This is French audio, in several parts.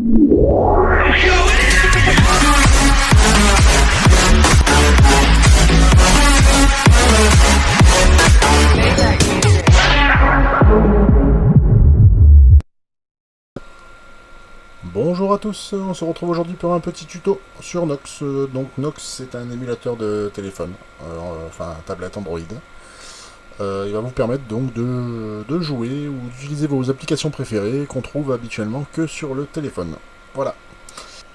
Bonjour à tous, on se retrouve aujourd'hui pour un petit tuto sur Nox. Donc Nox, c'est un émulateur de téléphone, enfin tablette Android. Il va vous permettre donc de jouer ou d'utiliser vos applications préférées qu'on trouve habituellement que sur le téléphone. Voilà.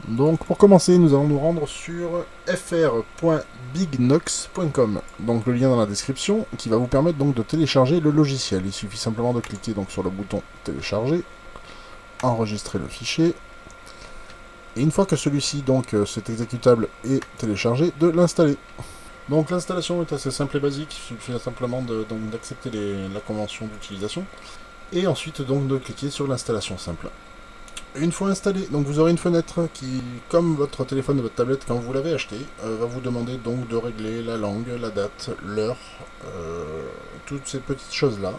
Donc pour commencer, nous allons nous rendre sur fr.bignox.com. Donc le lien dans la description qui va vous permettre donc de télécharger le logiciel. Il suffit simplement de cliquer donc sur le bouton télécharger, enregistrer le fichier. Et une fois que celui-ci, donc cet exécutable est téléchargé, de l'installer. Donc l'installation est assez simple et basique, il suffit simplement d'accepter la convention d'utilisation. Et ensuite donc de cliquer sur l'installation simple. Une fois installé, donc vous aurez une fenêtre qui, comme votre téléphone et votre tablette quand vous l'avez acheté, va vous demander donc de régler la langue, la date, l'heure, toutes ces petites choses-là.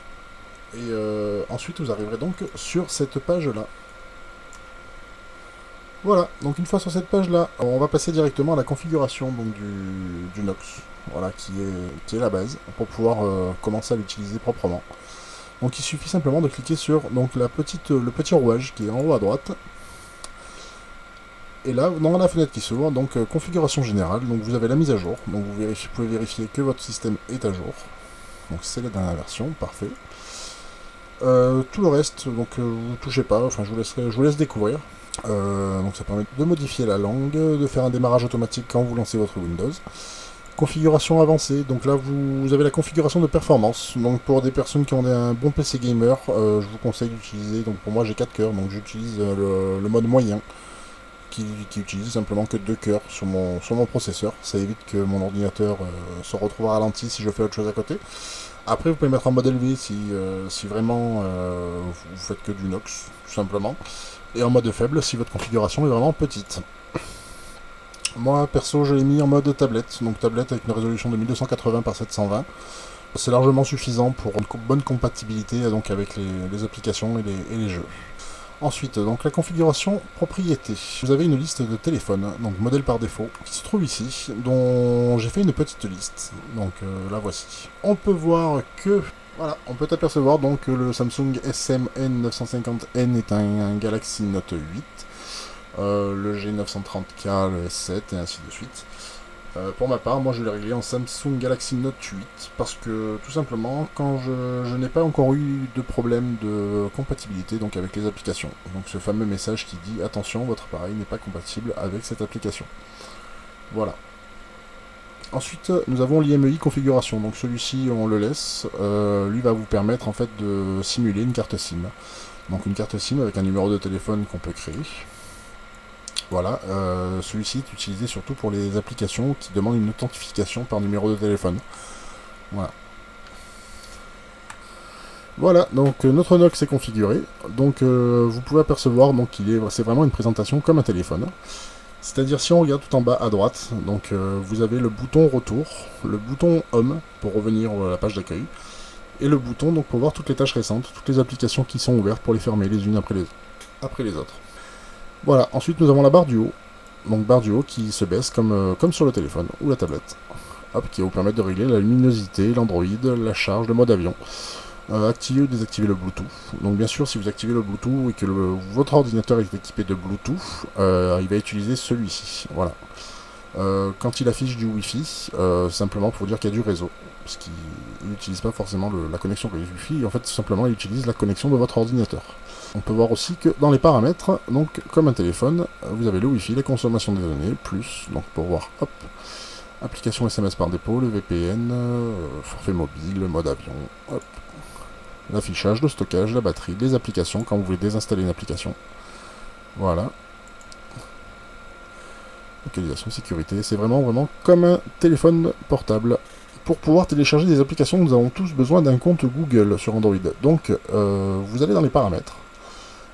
Et ensuite vous arriverez donc sur cette page-là. Voilà, donc une fois sur cette page-là, on va passer directement à la configuration donc, du Nox, voilà, qui est la base, pour pouvoir commencer à l'utiliser proprement. Donc il suffit simplement de cliquer sur donc, le petit rouage qui est en haut à droite. Et là, dans la fenêtre qui s'ouvre, donc configuration générale, donc vous avez la mise à jour, donc vous pouvez vérifier que votre système est à jour. Donc c'est la dernière version, parfait. Tout le reste, donc vous touchez pas, enfin je vous laisse découvrir. Donc ça permet de modifier la langue, de faire un démarrage automatique quand vous lancez votre Windows. Configuration avancée, donc là vous avez la configuration de performance. Donc pour des personnes qui ont un bon PC gamer, je vous conseille d'utiliser, donc pour moi j'ai 4 cœurs, donc j'utilise le mode moyen, qui utilise simplement que 2 cœurs sur mon processeur. Ça évite que mon ordinateur se retrouve ralenti si je fais autre chose à côté. Après vous pouvez mettre en mode élevé si vraiment vous faites que du Nox, tout simplement. Et en mode faible si votre configuration est vraiment petite. Moi perso je l'ai mis en mode tablette, donc tablette avec une résolution de 1280 par 720. C'est largement suffisant pour une bonne compatibilité donc, avec les applications et les jeux. Ensuite, donc la configuration propriété. Vous avez une liste de téléphones, donc modèle par défaut, qui se trouve ici, dont j'ai fait une petite liste. Donc la voici. On peut voir que voilà, on peut apercevoir donc que le Samsung SM-N950N est un Galaxy Note 8, le G930K, le S7 et ainsi de suite. Pour ma part, moi je l'ai réglé en Samsung Galaxy Note 8 parce que tout simplement quand je n'ai pas encore eu de problème de compatibilité donc avec les applications. Donc ce fameux message qui dit attention, votre appareil n'est pas compatible avec cette application. Voilà. Ensuite, nous avons l'IMEI configuration, donc celui-ci on le laisse, lui va vous permettre en fait de simuler une carte SIM. Donc une carte SIM avec un numéro de téléphone qu'on peut créer. Voilà, celui-ci est utilisé surtout pour les applications qui demandent une authentification par numéro de téléphone. Voilà. Voilà, donc notre Nox est configuré, donc vous pouvez apercevoir donc c'est vraiment une présentation comme un téléphone. C'est-à-dire si on regarde tout en bas à droite, donc vous avez le bouton retour, le bouton home pour revenir à la page d'accueil, et le bouton donc pour voir toutes les tâches récentes, toutes les applications qui sont ouvertes pour les fermer les unes après les autres. Voilà, ensuite nous avons la barre du haut, donc barre du haut qui se baisse comme sur le téléphone ou la tablette. Hop, qui va vous permettre de régler la luminosité, l'Android, la charge, le mode avion. Activer ou désactiver le Bluetooth. Donc bien sûr, si vous activez le Bluetooth et que votre ordinateur est équipé de Bluetooth, il va utiliser celui-ci. Voilà. Quand il affiche du Wi-Fi, simplement pour dire qu'il y a du réseau, parce qu'il n'utilise pas forcément la connexion Wi-Fi, en fait simplement il utilise la connexion de votre ordinateur. On peut voir aussi que dans les paramètres, donc comme un téléphone, vous avez le Wi-Fi, la consommation des données, plus, donc pour voir, hop, application SMS par dépôt, le VPN, forfait mobile, le mode avion, hop. L'affichage, le stockage, la batterie, les applications quand vous voulez désinstaller une application. Voilà. Localisation, sécurité, c'est vraiment comme un téléphone portable. Pour pouvoir télécharger des applications, nous avons tous besoin d'un compte Google sur Android. Donc, vous allez dans les paramètres,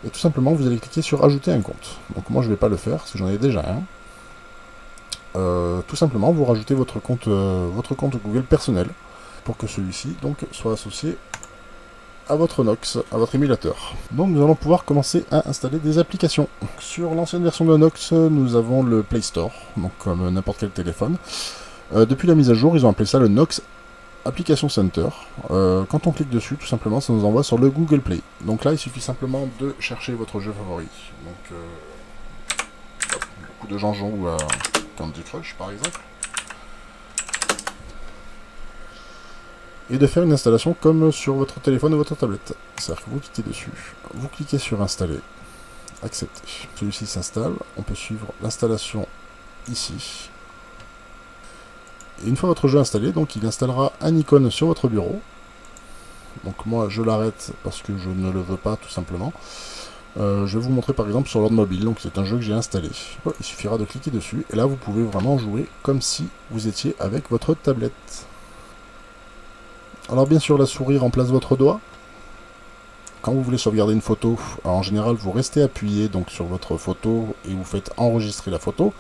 et tout simplement, vous allez cliquer sur ajouter un compte. Donc moi, je ne vais pas le faire, parce que j'en ai déjà un. Tout simplement, vous rajoutez votre compte Google personnel, pour que celui-ci donc soit associé à votre Nox, à votre émulateur. Donc nous allons pouvoir commencer à installer des applications. Sur l'ancienne version de Nox, nous avons le Play Store, donc comme n'importe quel téléphone. Depuis la mise à jour, ils ont appelé ça le Nox Application Center. Quand on clique dessus, tout simplement, ça nous envoie sur le Google Play. Donc là, il suffit simplement de chercher votre jeu favori. Donc, le coup de Jean ou Candy Crush, par exemple. Et de faire une installation comme sur votre téléphone ou votre tablette. C'est-à-dire que vous cliquez dessus, vous cliquez sur Installer, Accepter. Celui-ci s'installe, on peut suivre l'installation ici. Et une fois votre jeu installé, donc il installera un icône sur votre bureau. Donc moi je l'arrête parce que je ne le veux pas tout simplement. Je vais vous montrer par exemple sur l'ordre mobile, donc c'est un jeu que j'ai installé. Il suffira de cliquer dessus et là vous pouvez vraiment jouer comme si vous étiez avec votre tablette. Alors bien sûr la souris remplace votre doigt. Quand vous voulez sauvegarder une photo, en général vous restez appuyé donc sur votre photo et vous faites enregistrer la photo.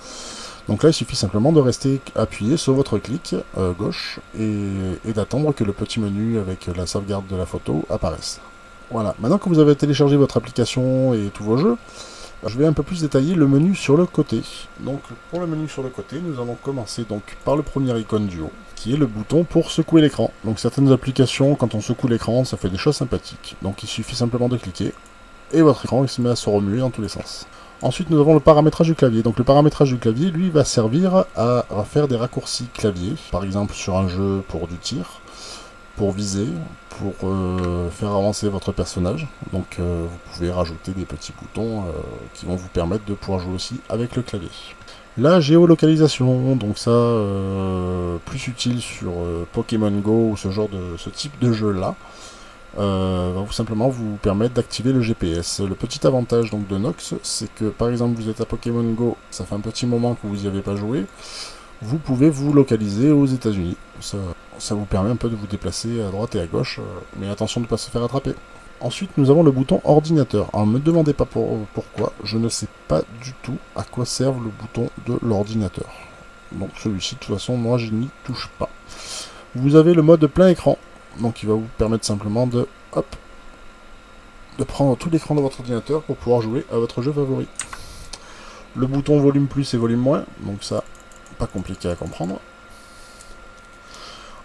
Donc là il suffit simplement de rester appuyé sur votre clic gauche et d'attendre que le petit menu avec la sauvegarde de la photo apparaisse. Voilà, maintenant que vous avez téléchargé votre application et tous vos jeux, je vais un peu plus détailler le menu sur le côté. Donc pour le menu sur le côté, nous allons commencer donc par le premier icône du haut, qui est le bouton pour secouer l'écran. Donc certaines applications, quand on secoue l'écran, ça fait des choses sympathiques. Donc il suffit simplement de cliquer, et votre écran il se met à se remuer dans tous les sens. Ensuite nous avons le paramétrage du clavier. Donc le paramétrage du clavier, lui, va servir à faire des raccourcis clavier, par exemple sur un jeu pour du tir, pour viser, pour faire avancer votre personnage. Donc vous pouvez rajouter des petits boutons qui vont vous permettre de pouvoir jouer aussi avec le clavier. La géolocalisation, donc ça plus utile sur Pokémon Go ou ce type de jeu là, va simplement vous permettre d'activer le GPS. Le petit avantage donc de Nox, c'est que par exemple vous êtes à Pokémon Go, ça fait un petit moment que vous n'y avez pas joué, vous pouvez vous localiser aux États-Unis. Ça vous permet un peu de vous déplacer à droite et à gauche, mais attention de ne pas se faire attraper. Ensuite, nous avons le bouton ordinateur. Alors, ne me demandez pas pourquoi, je ne sais pas du tout à quoi sert le bouton de l'ordinateur. Donc celui-ci, de toute façon, moi, je n'y touche pas. Vous avez le mode plein écran, donc il va vous permettre simplement de prendre tout l'écran de votre ordinateur pour pouvoir jouer à votre jeu favori. Le bouton volume plus et volume moins, donc ça, pas compliqué à comprendre.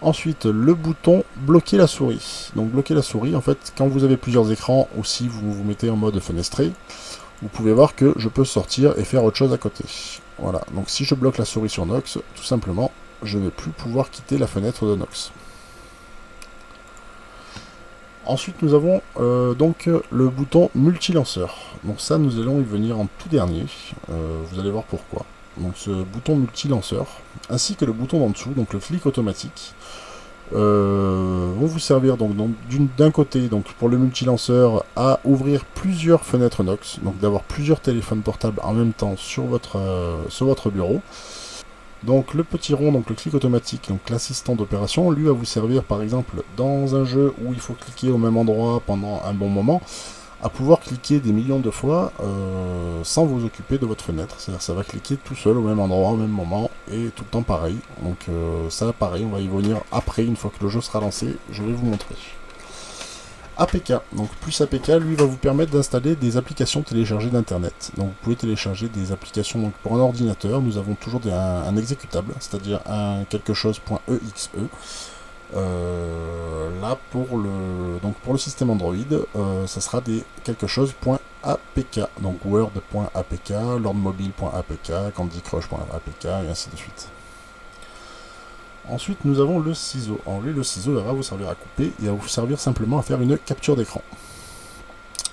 Ensuite, le bouton bloquer la souris. Donc bloquer la souris, en fait, quand vous avez plusieurs écrans, ou si vous vous mettez en mode fenestré, vous pouvez voir que je peux sortir et faire autre chose à côté. Voilà, donc si je bloque la souris sur Nox, tout simplement, je ne vais plus pouvoir quitter la fenêtre de Nox. Ensuite, nous avons donc le bouton multi-lanceur. Donc ça, nous allons y venir en tout dernier. Vous allez voir pourquoi. Donc ce bouton multi-lanceur, ainsi que le bouton d'en dessous, donc le flic automatique, vont vous servir donc d'un côté, donc pour le multi-lanceur, à ouvrir plusieurs fenêtres Nox, donc d'avoir plusieurs téléphones portables en même temps sur votre bureau. Donc le petit rond, donc le clic automatique, donc l'assistant d'opération, lui va vous servir par exemple dans un jeu où il faut cliquer au même endroit pendant un bon moment, à pouvoir cliquer des millions de fois sans vous occuper de votre fenêtre. C'est-à-dire ça va cliquer tout seul au même endroit, au même moment, et tout le temps pareil. Donc ça pareil, on va y venir après, une fois que le jeu sera lancé, je vais vous montrer. APK, donc plus APK, lui va vous permettre d'installer des applications téléchargées d'internet. Donc vous pouvez télécharger des applications donc, pour un ordinateur, nous avons toujours un exécutable, c'est-à-dire un quelque chose.exe. Là pour le système Android, ça sera des quelque chose.apk, donc word.apk, lordmobile.apk, candycrush.apk et ainsi de suite. Ensuite nous avons le ciseau. Alors lui, le ciseau va vous servir à couper et à vous servir simplement à faire une capture d'écran.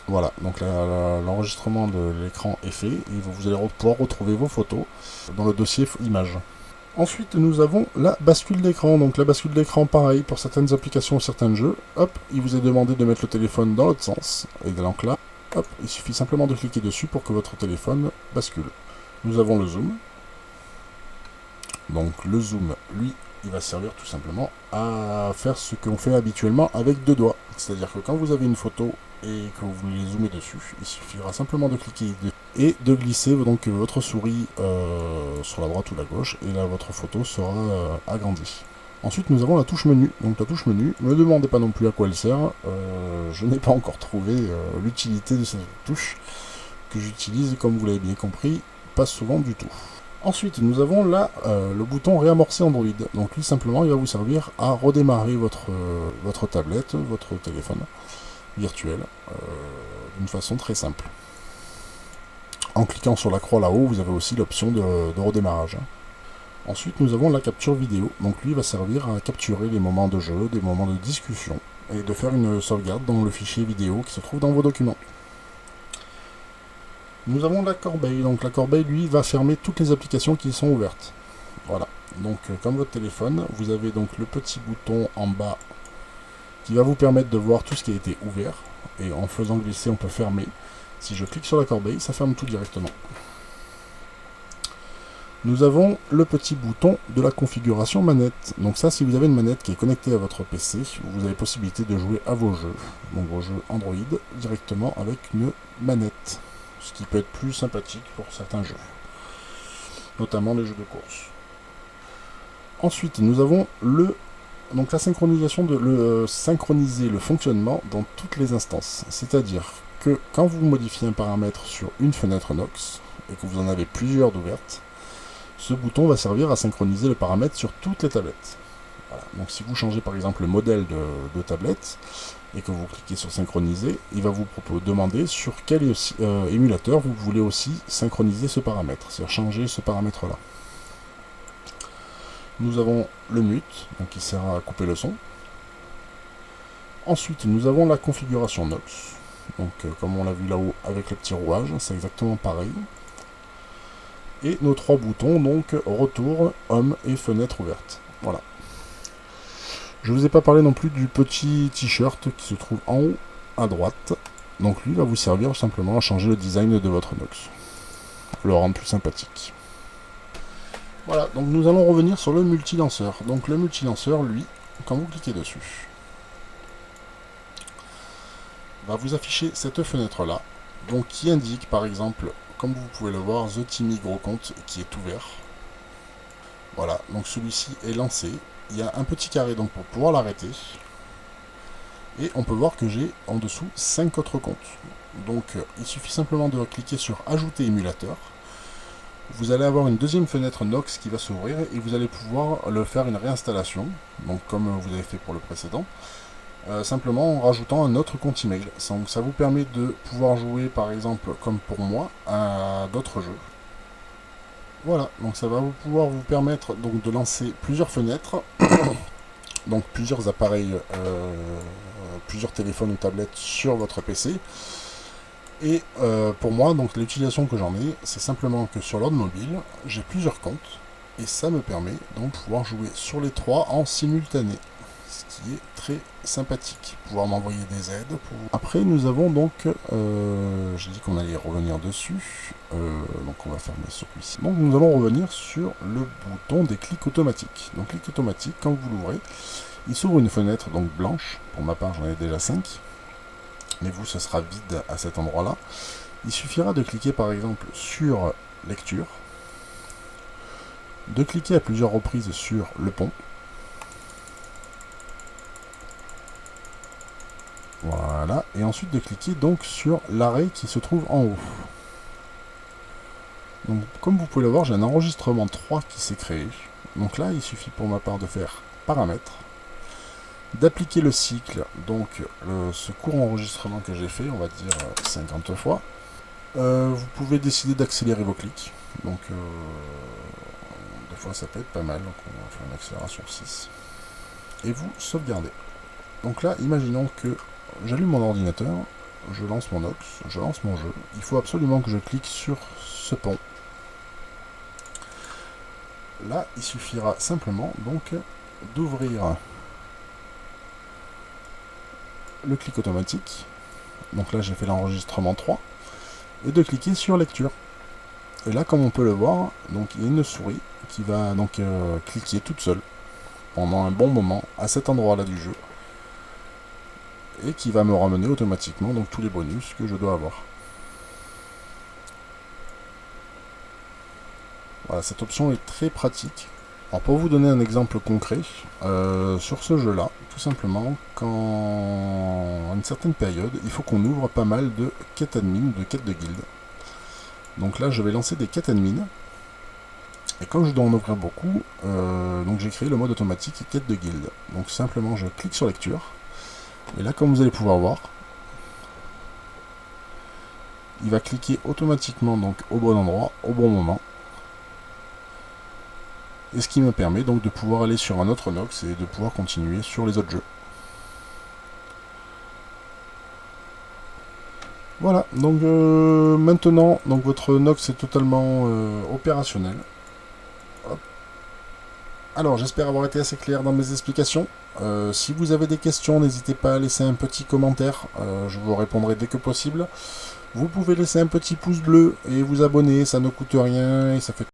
Voilà, donc l'enregistrement de l'écran est fait et vous allez pouvoir retrouver vos photos dans le dossier images. Ensuite, nous avons la bascule d'écran. Donc la bascule d'écran, pareil, pour certaines applications, certains jeux. Hop, il vous est demandé de mettre le téléphone dans l'autre sens. Et donc là, hop, il suffit simplement de cliquer dessus pour que votre téléphone bascule. Nous avons le zoom. Donc le zoom, lui, il va servir tout simplement à faire ce qu'on fait habituellement avec deux doigts. C'est-à-dire que quand vous avez une photo et que vous voulez zoomer dessus, il suffira simplement de cliquer et de glisser donc votre souris sur la droite ou la gauche, et là votre photo sera agrandie. Ensuite, nous avons la touche menu. Donc la touche menu, ne me demandez pas non plus à quoi elle sert. Je n'ai pas encore trouvé l'utilité de cette touche que j'utilise, comme vous l'avez bien compris, pas souvent du tout. Ensuite, nous avons là le bouton réamorcer Android. Donc lui, simplement, il va vous servir à redémarrer votre tablette, votre téléphone virtuel, d'une façon très simple. En cliquant sur la croix là-haut, vous avez aussi l'option de redémarrage. Ensuite, nous avons la capture vidéo. Donc lui va servir à capturer les moments de jeu, des moments de discussion, et de faire une sauvegarde dans le fichier vidéo qui se trouve dans vos documents. Nous avons la corbeille. Donc la corbeille, lui, va fermer toutes les applications qui sont ouvertes. Voilà. Donc comme votre téléphone, vous avez donc le petit bouton en bas qui va vous permettre de voir tout ce qui a été ouvert. Et en faisant glisser, on peut fermer. Si je clique sur la corbeille, ça ferme tout directement. Nous avons le petit bouton de la configuration manette. Donc ça, si vous avez une manette qui est connectée à votre PC, vous avez possibilité de jouer à vos jeux, donc vos jeux Android, directement avec une manette. Ce qui peut être plus sympathique pour certains jeux, notamment les jeux de course. Ensuite, nous avons la synchronisation synchroniser le fonctionnement dans toutes les instances. C'est-à-dire que quand vous modifiez un paramètre sur une fenêtre Nox, et que vous en avez plusieurs d'ouvertes, ce bouton va servir à synchroniser le paramètre sur toutes les tablettes. Voilà. Donc si vous changez par exemple le modèle de tablette, et que vous cliquez sur synchroniser, il va vous demander sur quel émulateur vous voulez aussi synchroniser ce paramètre, c'est-à-dire changer ce paramètre-là. Nous avons le mute, donc qui sert à couper le son. Ensuite, nous avons la configuration Nox. Donc comme on l'a vu là-haut avec le petit rouage, c'est exactement pareil. Et nos trois boutons, donc retour, home et fenêtre ouverte. Voilà. Je ne vous ai pas parlé non plus du petit t-shirt qui se trouve en haut à droite. Donc lui va vous servir simplement à changer le design de votre Nox. Le rendre plus sympathique. Voilà, donc nous allons revenir sur le multilanceur. Donc le multilanceur, lui, quand vous cliquez dessus, va vous afficher cette fenêtre-là, donc qui indique par exemple, comme vous pouvez le voir, The Timmy Gros Compte qui est ouvert. Voilà, donc celui-ci est lancé. Il y a un petit carré donc pour pouvoir l'arrêter. Et on peut voir que j'ai en dessous 5 autres comptes. Donc il suffit simplement de cliquer sur Ajouter émulateur. Vous allez avoir une deuxième fenêtre Nox qui va s'ouvrir et vous allez pouvoir le faire une réinstallation, donc comme vous avez fait pour le précédent, simplement en rajoutant un autre compte email. Donc ça vous permet de pouvoir jouer par exemple, comme pour moi, à d'autres jeux. Voilà, donc ça va pouvoir vous permettre donc de lancer plusieurs fenêtres, donc plusieurs appareils, plusieurs téléphones ou tablettes sur votre PC. Et pour moi, donc l'utilisation que j'en ai, c'est simplement que sur l'ordre mobile, j'ai plusieurs comptes, et ça me permet donc de pouvoir jouer sur les trois en simultané, ce qui est très sympathique. Pouvoir m'envoyer des aides. Après, nous avons donc, j'ai dit qu'on allait revenir dessus, donc on va fermer celui-ci. Donc nous allons revenir sur le bouton des clics automatiques. Donc clic automatique, quand vous l'ouvrez, il s'ouvre une fenêtre donc blanche. Pour ma part, j'en ai déjà 5. Mais vous, ce sera vide à cet endroit-là. Il suffira de cliquer par exemple sur lecture, de cliquer à plusieurs reprises sur le pont. Voilà, et ensuite de cliquer donc sur l'arrêt qui se trouve en haut. Donc comme vous pouvez le voir, j'ai un enregistrement 3 qui s'est créé. Donc là, il suffit pour ma part de faire paramètres, d'appliquer le cycle, donc ce court enregistrement que j'ai fait, on va dire 50 fois. Vous pouvez décider d'accélérer vos clics, donc des fois ça peut être pas mal, donc on va faire une accélération 6. Et vous sauvegardez. Donc là, imaginons que j'allume mon ordinateur, je lance mon Nox, je lance mon jeu. Il faut absolument que je clique sur ce pont. Là, il suffira simplement donc d'ouvrir le clic automatique, donc là j'ai fait l'enregistrement 3, et de cliquer sur lecture. Et là, comme on peut le voir, donc il y a une souris qui va donc cliquer toute seule pendant un bon moment à cet endroit-là du jeu, et qui va me ramener automatiquement donc tous les bonus que je dois avoir. Voilà, cette option est très pratique. Alors pour vous donner un exemple concret, sur ce jeu-là, tout simplement, quand à une certaine période, il faut qu'on ouvre pas mal de quêtes admin, de quêtes de guilde. Donc là, je vais lancer des quêtes admin. Et comme je dois en ouvrir beaucoup, donc j'ai créé le mode automatique quête de guilde. Donc simplement, je clique sur lecture. Et là, comme vous allez pouvoir voir, il va cliquer automatiquement donc au bon endroit, au bon moment. Et ce qui me permet donc de pouvoir aller sur un autre Nox et de pouvoir continuer sur les autres jeux. Voilà, donc maintenant donc votre Nox est totalement opérationnel. Hop. Alors j'espère avoir été assez clair dans mes explications. Si vous avez des questions, n'hésitez pas à laisser un petit commentaire, je vous répondrai dès que possible. Vous pouvez laisser un petit pouce bleu et vous abonner, ça ne coûte rien et ça fait